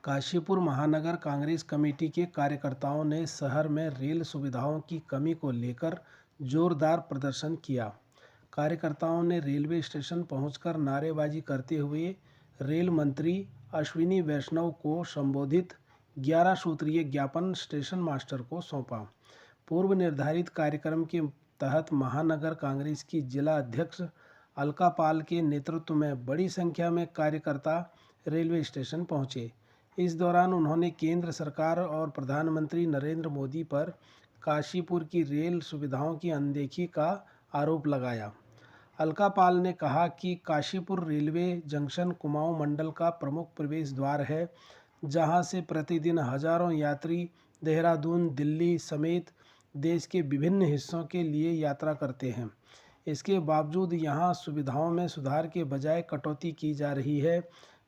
काशीपुर महानगर कांग्रेस कमेटी के कार्यकर्ताओं ने शहर में रेल सुविधाओं की कमी को लेकर जोरदार प्रदर्शन किया। कार्यकर्ताओं ने रेलवे स्टेशन पहुंचकर नारेबाजी करते हुए रेल मंत्री अश्विनी वैष्णव को संबोधित 11 सूत्रीय ज्ञापन स्टेशन मास्टर को सौंपा। पूर्व निर्धारित कार्यक्रम के तहत महानगर कांग्रेस की जिला अध्यक्ष अलका पाल के नेतृत्व में बड़ी संख्या में कार्यकर्ता रेलवे स्टेशन पहुंचे। इस दौरान उन्होंने केंद्र सरकार और प्रधानमंत्री नरेंद्र मोदी पर काशीपुर की रेल सुविधाओं की अनदेखी का आरोप लगाया। अलका पाल ने कहा कि काशीपुर रेलवे जंक्शन कुमाऊं मंडल का प्रमुख प्रवेश द्वार है, जहां से प्रतिदिन हजारों यात्री देहरादून, दिल्ली समेत देश के विभिन्न हिस्सों के लिए यात्रा करते हैं। इसके बावजूद यहां सुविधाओं में सुधार के बजाय कटौती की जा रही है,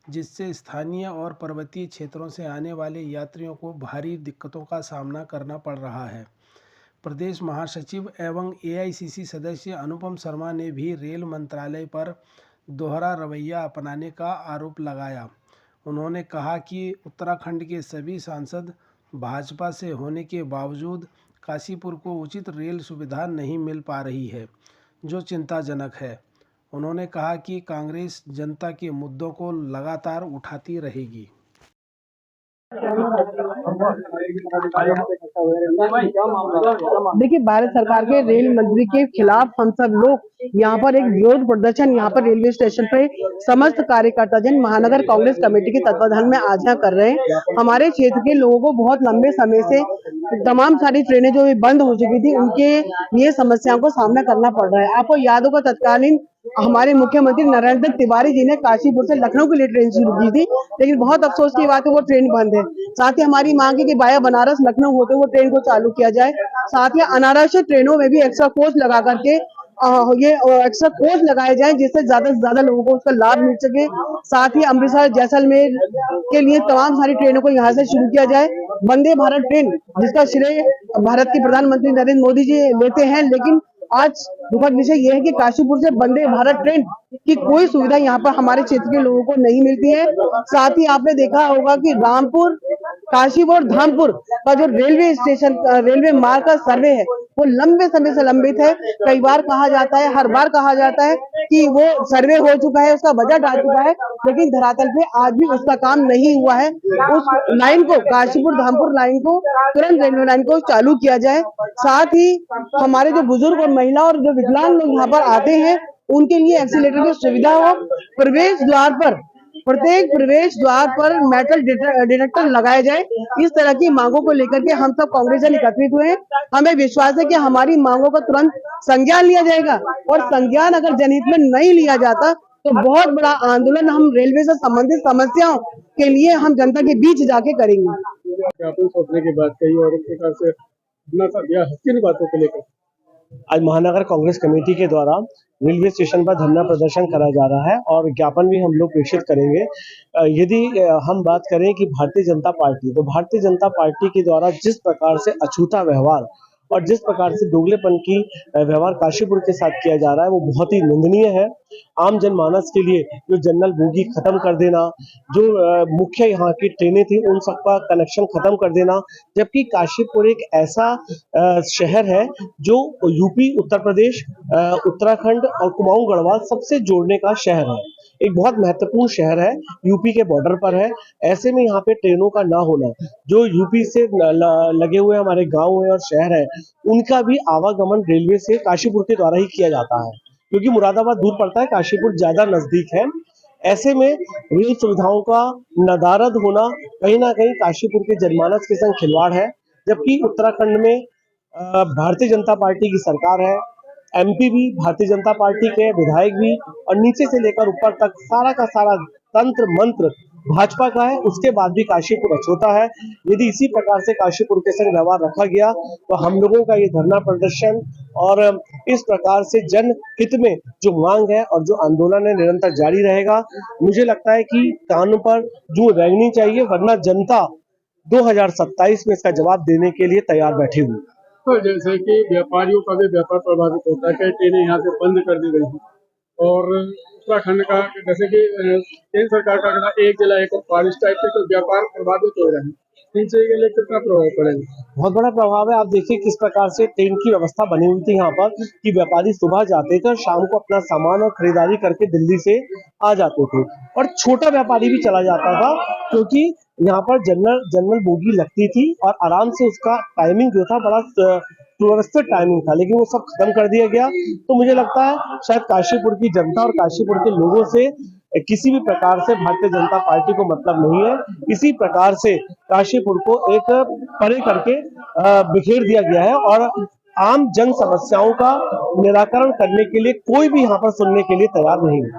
जिससे स्थानीय और पर्वतीय क्षेत्रों से आने वाले यात्रियों को भारी दिक्कतों का सामना करना पड़ रहा है। प्रदेश महासचिव एवं एआईसीसी सदस्य अनुपम शर्मा ने भी रेल मंत्रालय पर दोहरा रवैया अपनाने का आरोप लगाया। उन्होंने कहा कि उत्तराखंड के सभी सांसद भाजपा से होने के बावजूद काशीपुर को उचित रेल सुविधा नहीं मिल पा रही है, जो चिंताजनक है। उन्होंने कहा कि कांग्रेस जनता के मुद्दों को लगातार उठाती रहेगी। देखिए, भारत सरकार के रेल मंत्री के खिलाफ हम सब लोग यहाँ पर एक विरोध प्रदर्शन यहाँ पर रेलवे स्टेशन पे समस्त कार्यकर्ता जन महानगर कांग्रेस कमेटी के तत्वाधान में आज यहाँ कर रहे हैं। हमारे क्षेत्र के लोगों को बहुत लंबे समय से तमाम सारी ट्रेनें जो बंद हो चुकी थी, उनके लिए समस्याओं को सामना करना पड़ रहा है। आपको याद होगा, तत्कालीन हमारे मुख्यमंत्री नरेंद्र तिवारी जी ने काशीपुर से लखनऊ के लिए ट्रेन शुरू की थी, लेकिन बहुत अफसोस की बात है वो ट्रेन बंद है। साथ ही हमारी मांग है कि वाया बनारस लखनऊ होते हुए ट्रेन को चालू किया जाए। साथ ही अनारक्षित ट्रेनों में भी एक्स्ट्रा कोच लगा करके ये एक्स्ट्रा कोच लगाए जाए, जिससे ज्यादा से ज्यादा लोगों को उसका लाभ मिल सके। साथ ही अमृतसर जैसलमेर के लिए तमाम सारी ट्रेनों को यहाँ से शुरू किया जाए। वंदे भारत ट्रेन, जिसका श्रेय भारत के प्रधानमंत्री नरेंद्र मोदी जी लेते हैं, लेकिन आज दुखद विषय यह है कि काशीपुर से वंदे भारत ट्रेन की कोई सुविधा यहाँ पर हमारे क्षेत्र के लोगों को नहीं मिलती है। साथ ही आपने देखा होगा कि रामपुर, काशीपुर और धामपुर का जो रेलवे स्टेशन रेलवे मार्ग का सर्वे है, वो लंबे समय से लंबित है। कई बार कहा जाता है, हर बार कहा जाता है कि वो सर्वे हो चुका है, उसका बजट आ चुका है, लेकिन धरातल पे आज भी उसका काम नहीं हुआ है। उस लाइन को, काशीपुर धामपुर लाइन को, तुरंत रेलवे लाइन को चालू किया जाए। साथ ही हमारे जो बुजुर्ग और महिला और जो विकलांग लोग यहाँ पर आते हैं, उनके लिए एक्सीलेटर की सुविधा हो। प्रवेश द्वार पर, प्रत्येक प्रवेश द्वार पर मेटल डिटेक्टर लगाए जाए। इस तरह की मांगों को लेकर के हम सब कांग्रेसियन एकत्रित हुए हैं। हमें विश्वास है कि हमारी मांगों का तुरंत संज्ञान लिया जाएगा, और संज्ञान अगर जनहित में नहीं लिया जाता तो बहुत बड़ा आंदोलन हम रेलवे से संबंधित समस्याओं के लिए हम जनता के बीच जाके करेंगे। ज्ञापन सौंपने के बाद कई और प्रकार से किन बातों को लेकर आज महानगर कांग्रेस कमेटी के द्वारा रेलवे स्टेशन पर धरना प्रदर्शन करा जा रहा है और ज्ञापन भी हम लोग प्रेषित करेंगे। यदि हम बात करें कि भारतीय जनता पार्टी, तो भारतीय जनता पार्टी के द्वारा जिस प्रकार से अछूता व्यवहार और जिस प्रकार से दोगलेपन की व्यवहार काशीपुर के साथ किया जा रहा है, वो बहुत ही निंदनीय है। आम जनमानस के लिए जो जनरल बोगी खत्म कर देना, जो मुख्य यहाँ की ट्रेनें थी उन सबका कनेक्शन खत्म कर देना, जबकि काशीपुर एक ऐसा शहर है जो यूपी, उत्तर प्रदेश, उत्तराखंड और कुमाऊं गढ़वाल सबसे जोड़ने का शहर है। एक बहुत महत्वपूर्ण शहर है, यूपी के बॉर्डर पर है। ऐसे में यहाँ पे ट्रेनों का ना होना, जो यूपी से लगे हुए हमारे गांव है और शहर है, उनका भी आवागमन रेलवे से काशीपुर के द्वारा ही किया जाता है, क्योंकि मुरादाबाद दूर पड़ता है, काशीपुर ज्यादा नजदीक है। ऐसे में रेल सुविधाओं का नदारद होना कहीं ना कहीं काशीपुर के जनमानस के संग खिलवाड़ है। जबकि उत्तराखंड में भारतीय जनता पार्टी की सरकार है, एमपी भी भारतीय जनता पार्टी के, विधायक भी, और नीचे से लेकर ऊपर तक सारा का सारा तंत्र मंत्र भाजपा का है। उसके बाद भी काशीपुर अछूता है। यदि इसी प्रकार से काशीपुर के संग व्यवहार रखा गया तो हम लोगों का ये धरना प्रदर्शन और इस प्रकार से जनहित में जो मांग है और जो आंदोलन है निरंतर जारी रहेगा। मुझे लगता है कि कानून पर जो रेंगनी चाहिए, वरना जनता 2027 में इसका जवाब देने के लिए तैयार बैठी हुई। तो जैसे कि व्यापारियों का भी व्यापार प्रभावित होता है, कई ट्रेनें यहाँ से बंद कर दी गई हैं। और उत्तराखंड का जैसे कि केंद्र सरकार का कहना है, एक जिला एक उत्पाद, इस टाइप के तो व्यापार प्रभावित हो रहे हैं। इनसे ये लिए कितना प्रभाव पड़ेगा? बहुत बड़ा प्रभाव है। आप देखिए किस प्रकार से ट्रेन की व्यवस्था बनी हुई थी यहाँ पर कि व्यापारी सुबह जाते थे और शाम को अपना सामान और खरीदारी करके दिल्ली से आ जाते थे, और छोटा व्यापारी भी चला जाता था क्योंकि यहाँ पर जनरल जनरल बोगी लगती थी और आराम से उसका टाइमिंग जो था बड़ा व्यवस्थित टाइमिंग था, लेकिन वो सब खत्म कर दिया गया। तो मुझे लगता है शायद काशीपुर की जनता और काशीपुर के लोगों से किसी भी प्रकार से भारतीय जनता पार्टी को मतलब नहीं है। इसी प्रकार से काशीपुर को एक परे करके बिखेर दिया गया है और आम जन समस्याओं का निराकरण करने के लिए कोई भी यहाँ पर सुनने के लिए तैयार नहीं है।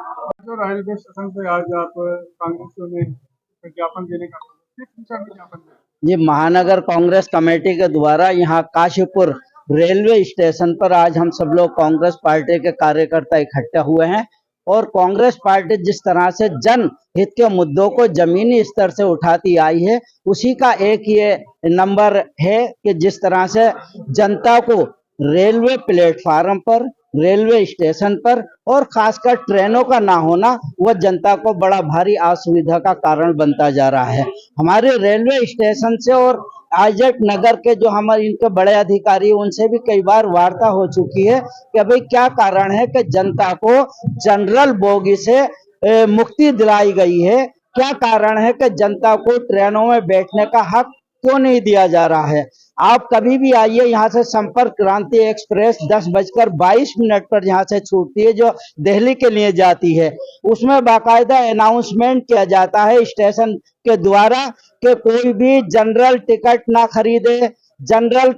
जो रेलवे स्टेशन पे आज आप कांग्रेस में विज्ञापन देने का किस दिशा में विज्ञापन दें? ये महानगर कांग्रेस कमेटी के द्वारा यहाँ काशीपुर रेलवे स्टेशन पर आज हम सब लोग कांग्रेस पार्टी के कार्यकर्ता इकट्ठे हुए हैं और कांग्रेस पार्टी जिस तरह से जन हित के मुद्दों को जमीनी स्तर से उठाती आई है, उसी का एक ये नंबर है कि जिस तरह से जनता को रेलवे प्लेटफार्म पर, रेलवे स्टेशन पर और खासकर ट्रेनों का ना होना वह जनता को बड़ा भारी असुविधा का कारण बनता जा रहा है। हमारे रेलवे स्टेशन से और आईजेड नगर के जो हमारे इनके बड़े अधिकारी उनसे भी कई बार वार्ता हो चुकी है कि भाई क्या कारण है कि जनता को जनरल बोगी से मुक्ति दिलाई गई है, क्या कारण है कि जनता को ट्रेनों में बैठने का हक क्यों नहीं दिया जा रहा है। आप कभी भी आइए, यहाँ से संपर्क क्रांति एक्सप्रेस 10:22 पर यहाँ से छूटती है जो दिल्ली के लिए जाती है। उसमें बाकायदा अनाउंसमेंट किया जाता है स्टेशन के द्वारा कि कोई भी जनरल टिकट ना खरीदे। जनरल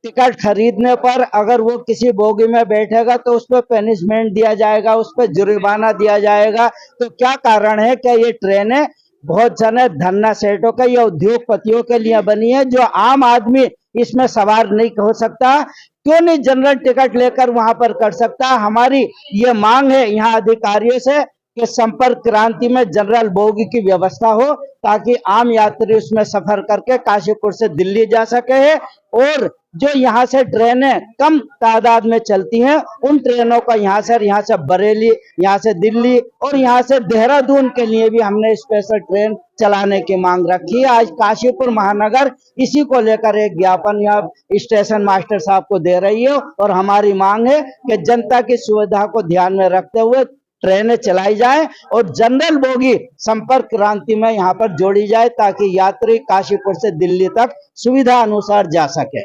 टिकट खरीदने पर अगर वो किसी बोगी में बैठेगा तो उस पर पनिशमेंट दिया जाएगा, उस पर जुर्माना दिया जाएगा। तो क्या कारण है कि ये ट्रेनें बहुत जने धन्ना सेठों के या उद्योगपतियों के लिए बनी है, जो आम आदमी इसमें सवार नहीं हो सकता? क्यों नहीं जनरल टिकट लेकर वहां पर कर सकता? हमारी ये मांग है यहाँ अधिकारियों से कि संपर्क क्रांति में जनरल बोगी की व्यवस्था हो ताकि आम यात्री उसमें सफर करके काशीपुर से दिल्ली जा सके, और जो यहाँ से ट्रेनें कम तादाद में चलती हैं उन ट्रेनों का यहाँ से बरेली, यहाँ से दिल्ली और यहाँ से देहरादून के लिए भी हमने स्पेशल ट्रेन चलाने की मांग रखी है। आज काशीपुर महानगर इसी को लेकर एक ज्ञापन यहाँ स्टेशन मास्टर साहब को दे रही है और हमारी मांग है कि जनता की सुविधा को ध्यान में रखते हुए ट्रेनें चलाई जाए और जनरल बोगी संपर्क क्रांति में यहाँ पर जोड़ी जाए ताकि यात्री काशीपुर से दिल्ली तक सुविधा अनुसार जा सके।